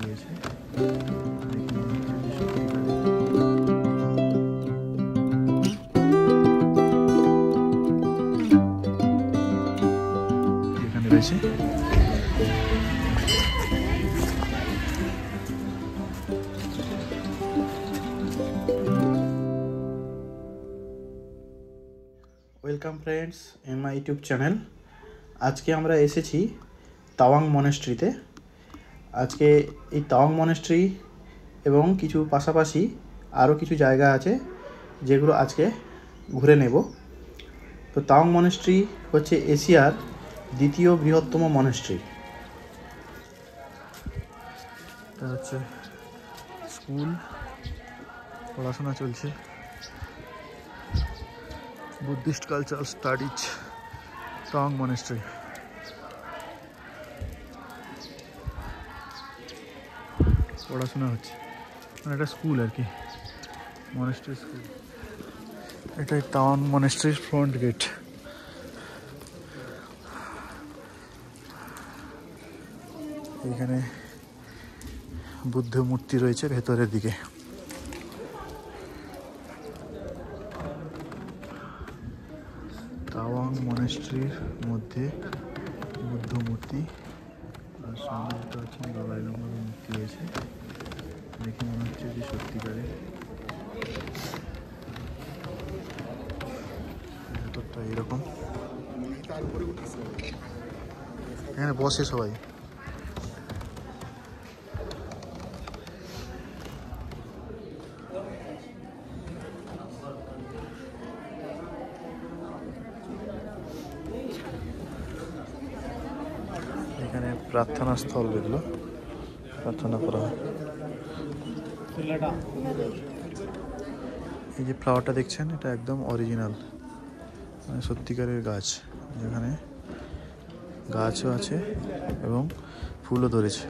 দিয়েছে। এখানে রয়েছে welcome friends in my YouTube channel. আজকে আমরা এসেছি তাওয়াং মনেস্ট্রিতে। আজকে এই তাওয়াং মনেস্ট্রি এবং কিছু পাশাপাশি আরও কিছু জায়গা আছে যেগুলো আজকে ঘুরে নেব। তো তাওয়াং মনেস্ট্রি হচ্ছে এশিয়ার দ্বিতীয় বৃহত্তম মনেস্ট্রি। এটা হচ্ছে স্কুল, পড়াশোনা চলছে। Buddhist cultural studies Tawang monastery. পড়াশোনা হচ্ছে, মানে একটা স্কুল আর কি, মনেস্ট্রি স্কুল। এটাই তাওয়াং মনেস্ট্রির ফ্রন্ট গেট। এখানে বুদ্ধ মূর্তি রয়েছে ভেতরের দিকে। তাওয়াং মনেস্ট্রির মধ্যে বুদ্ধ মূর্তি, আর সামনে যেটা হচ্ছে দলাই লামার মূর্তি রয়েছে। দেখে মনে হচ্ছে যে সত্যিকারের। ভেতরটা এরকম, এখানে বসে সবাই। এখানে প্রার্থনা স্থল, যেগুলো প্রার্থনা করা হয়। এই যে ফ্লাওয়ারটা দেখছেন, এটা একদম অরিজিনাল, মানে সত্যিকারের গাছ। যেখানে গাছও আছে এবং ফুলও ধরেছে।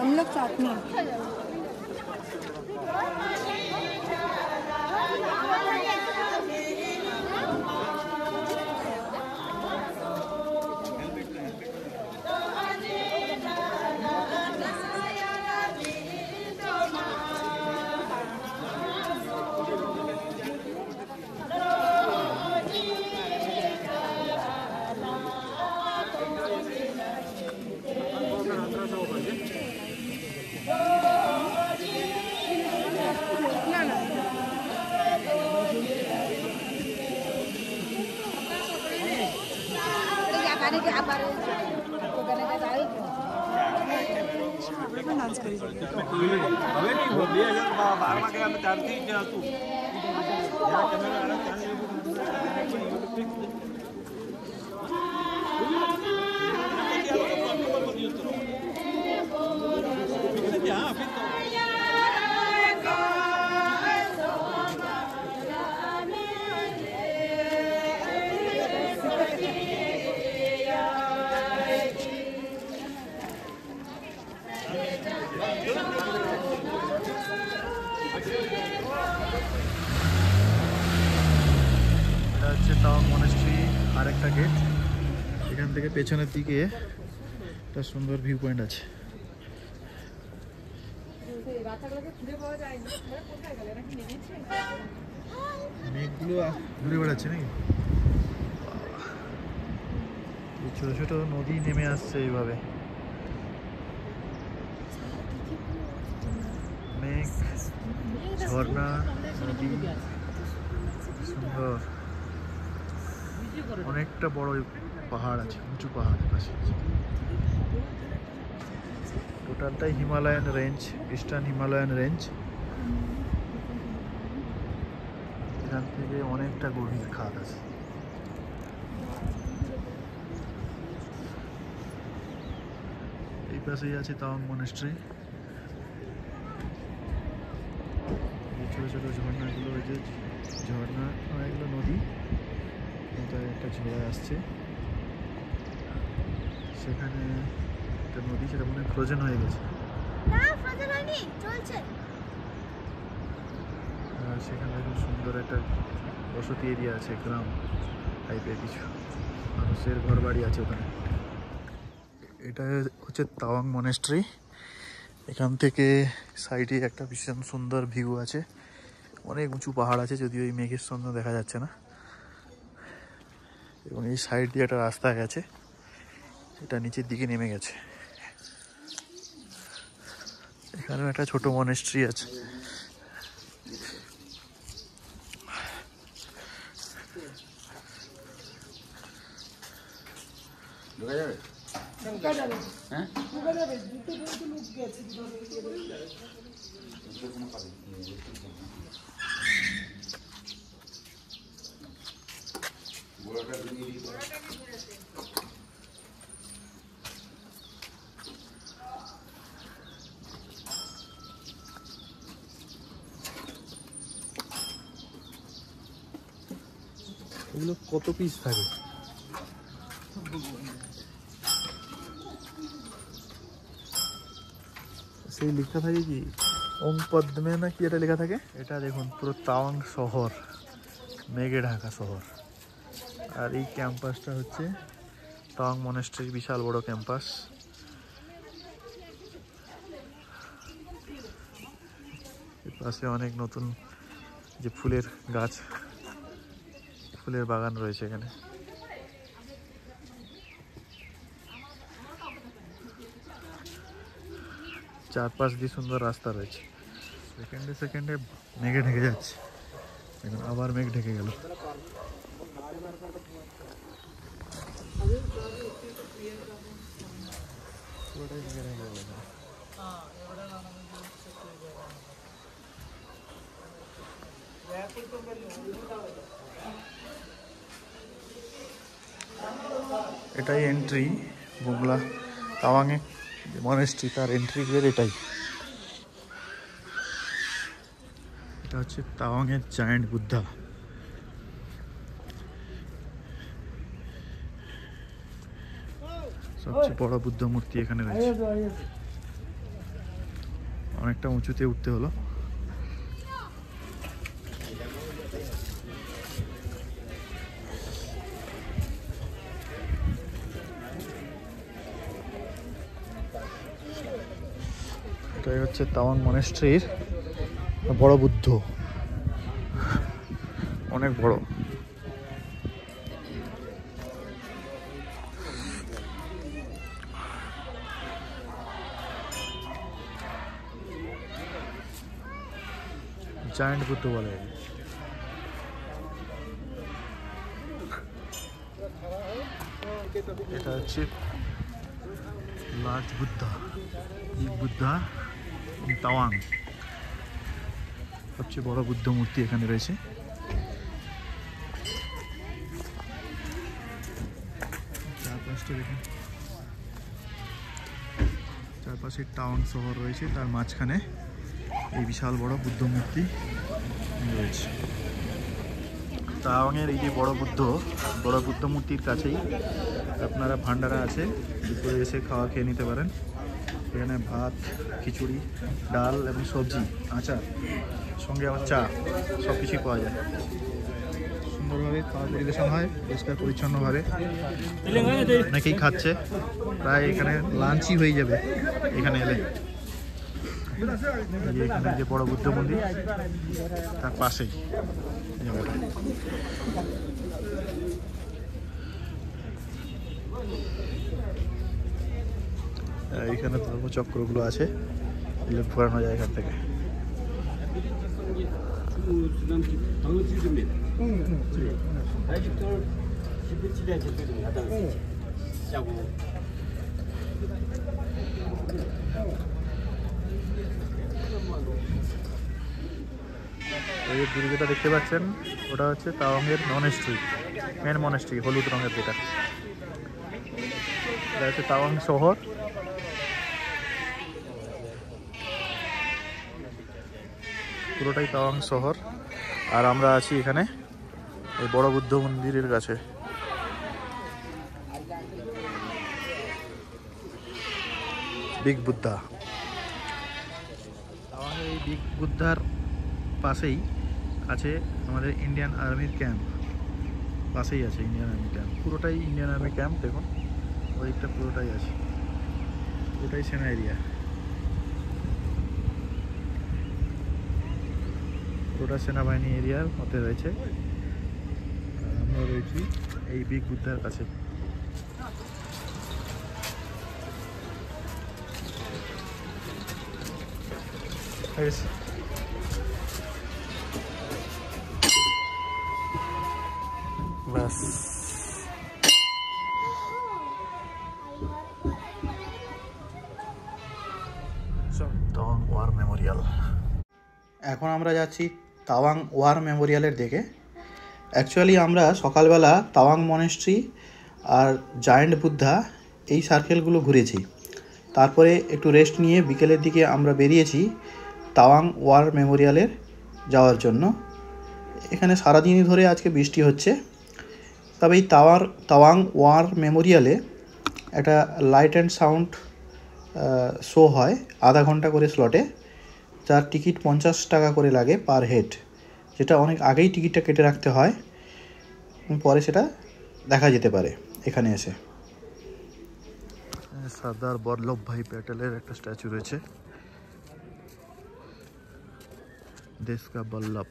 हम लोग साथ में डांस करी এটা হচ্ছে তাওয়াং মনেস্ট্রি আরেকটা গেট। এখান থেকে পেছনের দিকে একটা সুন্দর ভিউ পয়েন্ট আছে। মেঘগুলো ঘুরে বেড়াচ্ছে নাকি? ছোট ছোট নদী নেমে আসছে এইভাবে। মেঘ, ঝর্ণা, নদী, সুন্দর। অনেকটা বড় পাহাড় আছে, উঁচু পাহাড়ের পাশে। টোটালটাই Himalayan range, eastern Himalayan range. এখান থেকে অনেকটা গভীর খাদ আছে। এই পাশেই আছে তাওয়াং মনেস্ট্রি। ছোট ছোট ঝর্ণাগুলো, ওই যে ঝর্ণা, এগুলো নদী, এটা একটা ঝোড়া আসছে, সেখানে একটা নদী, সেটা মনে হয় ফ্রোজেন হয়ে গেছে। আর সেখানে খুব সুন্দর একটা বসতি এরিয়া আছে, গ্রাম টাইপের কিছু মানুষের ঘর বাড়ি আছে ওখানে। এটা হচ্ছে তাওয়াং মনেস্ট্রি। এখান থেকে সাইডে একটা ভীষণ সুন্দর ভিউ আছে, অনেক উঁচু পাহাড় আছে, যদিও এই মেঘের সঙ্গে দেখা যাচ্ছে না। এবং এই সাইড দিয়ে একটা রাস্তা গেছে, এটা নিচের দিকে নেমে গেছে। এখানেও একটা ছোট মনেস্ট্রি আছে। এগুলো কত পিস থাকে? সেই লেখা থাকে কি ওং পদ্মে না কি এটা লেখা থাকে। এটা দেখুন পুরো তাওয়াং শহর, মেঘে ঢাকা শহর। আর এই ক্যাম্পাসটা হচ্ছে তাওয়াং মনেস্ট্রির বিশাল বড় ক্যাম্পাস। এর পাশে অনেক নতুন যে ফুলের গাছ, ফুলের বাগান রয়েছে এখানে। চারপাশ দিয়ে সুন্দর রাস্তা রয়েছে। সেকেন্ডে সেকেন্ডে মেঘে ঢেকে যাচ্ছে, এখন আবার মেঘ ঢেকে গেল। পুরোটাই মেঘে ঢেকে গেল। এটাই এন্ট্রি বুমলা তাওয়াংয়ে মনেস্ট্রি, তার এন্ট্রি গেট এটাই। এটা হচ্ছে তাওয়াংয়ের জায়ান্ট বুদ্ধা। সবচেয়ে বড় বুদ্ধ মূর্তি এখানে রয়েছে। অনেকটা উঁচুতে উঠতে হলো। এটাই হচ্ছে তাওয়াং মনেস্ট্রির বড় বুদ্ধ, অনেক বড়। জায়ান্ট বুদ্ধ বলে। এটা হচ্ছে লার্জ বুদ্ধা, বিগ বুদ্ধা তাওয়াং। সবচেয়ে বড় বুদ্ধ মূর্তি এখানে রয়েছে। চারপাশটা দেখুন, চারপাশে টাউন শহর রয়েছে, তার মাঝখানে এই বিশাল বড় বুদ্ধ মূর্তি রয়েছে। তাওয়াংয়ের এই যে বড় বুদ্ধ মূর্তির কাছেই আপনারা ভান্ডারা আছে, দুপুরে এসে খাওয়া খেয়ে নিতে পারেন। এখানে ভাত, খিচুড়ি, ডাল এবং সবজি, আচার, সঙ্গে আবার চা, সব কিছুই পাওয়া যায়। সুন্দরভাবে খাওয়া পরিবেশন হয়, পরিষ্কার পরিচ্ছন্নভাবে। অনেকেই খাচ্ছে, প্রায় এখানে লাঞ্চই হয়ে যাবে এখানে এলে। এখানে যে বড় বুদ্ধ মন্দির, তার পাশেই এইখানে ধর্মচক্রগুলো আছে, ঘোরানো যায় এখান থেকে। দূরে যেটা দেখতে পাচ্ছেন ওটা হচ্ছে তাওয়াংয়ের মনেস্ট্রি, মেন মনেস্ট্রি, হলুদ রঙের যেটা। এটা হচ্ছে তাওয়াং শহর। পুরোটাই তাওয়াং শহর। আর আমরা আছি এখানে ওই বড় বুদ্ধ মন্দিরের কাছে। বিগ বুদ্ধা। তাওয়াংয়ের এই বিগ বুদ্ধার পাশেই আছে আমাদের ইন্ডিয়ান আর্মির ক্যাম্প। পাশেই আছে ইন্ডিয়ান আর্মি ক্যাম্প, পুরোটাই ইন্ডিয়ান আর্মি ক্যাম্প। দেখুন ওইদিকটা পুরোটাই আছে, পুরোটাই সেনা এরিয়া, পুরোটা সেনাবাহিনী এরিয়ার মধ্যে রয়েছে। আর আমরা রয়েছি এই বিগ বুদ্ধার কাছে। ব্যাস তাওয়াং ওয়ার মেমোরিয়াল। এখন আমরা যাচ্ছি তাওয়াং ওয়ার মেমোরিয়ালের দিকে। অ্যাকচুয়ালি আমরা সকালবেলা তাওয়াং মনেস্ট্রি আর জায়েন্ট বুদ্ধা এই সার্কেলগুলো ঘুরেছি। তারপরে একটু রেস্ট নিয়ে বিকেলের দিকে আমরা বেরিয়েছি তাওয়াং ওয়ার মেমোরিয়ালের যাওয়ার জন্য। এখানে সারাদিনই ধরে আজকে বৃষ্টি হচ্ছে। তবে এই তাওয়াং ওয়ার মেমোরিয়ালে একটা লাইট অ্যান্ড সাউন্ড শো হয় আধা ঘন্টা করে স্লটে, যার টিকিট 50 টাকা করে লাগে পার হেড, যেটা অনেক আগেই টিকিটটা কেটে রাখতে হয়, পরে সেটা দেখা যেতে পারে এখানে এসে। সর্দার বল্লভভাই প্যাটেলের একটা স্ট্যাচু রয়েছে, দেশ কা বল্লভ,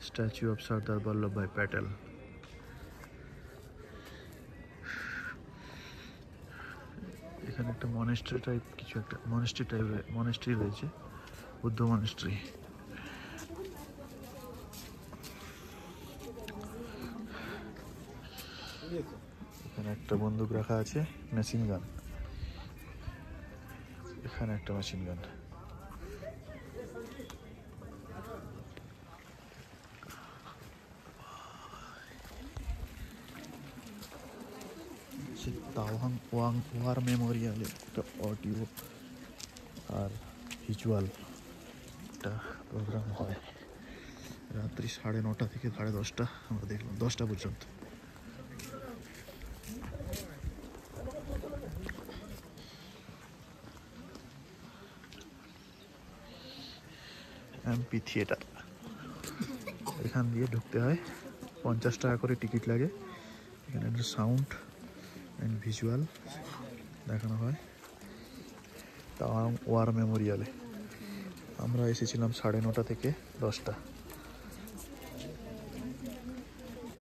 স্ট্যাচু অফ সর্দার বল্লভভাই প্যাটেল। এখানে একটা মনেস্ট্রি টাইপ কিছু একটা মনেস্ট্রি রয়েছে, বুদ্ধ মনেস্ট্রি। এখানে একটা বন্দুক রাখা আছে, মেশিন গান। এখানে একটা মেশিন গান। তাওয়াং ওয়ার মেমোরিয়ালে একটা অডিও আর ভিজুয়াল একটা প্রোগ্রাম হয় রাত্রি 9:30 থেকে 10:30, আমরা দেখলাম 10টা পর্যন্ত। এমপি থিয়েটার, এখান দিয়ে ঢুকতে হয়, 50 টাকা করে টিকিট লাগে। এখানে একটা সাউন্ড অ্যান্ড ভিজুয়াল দেখানো হয় তাওয়াং ওয়ার মেমোরিয়ালে। আমরা এসেছিলাম 9:30 থেকে 10টা।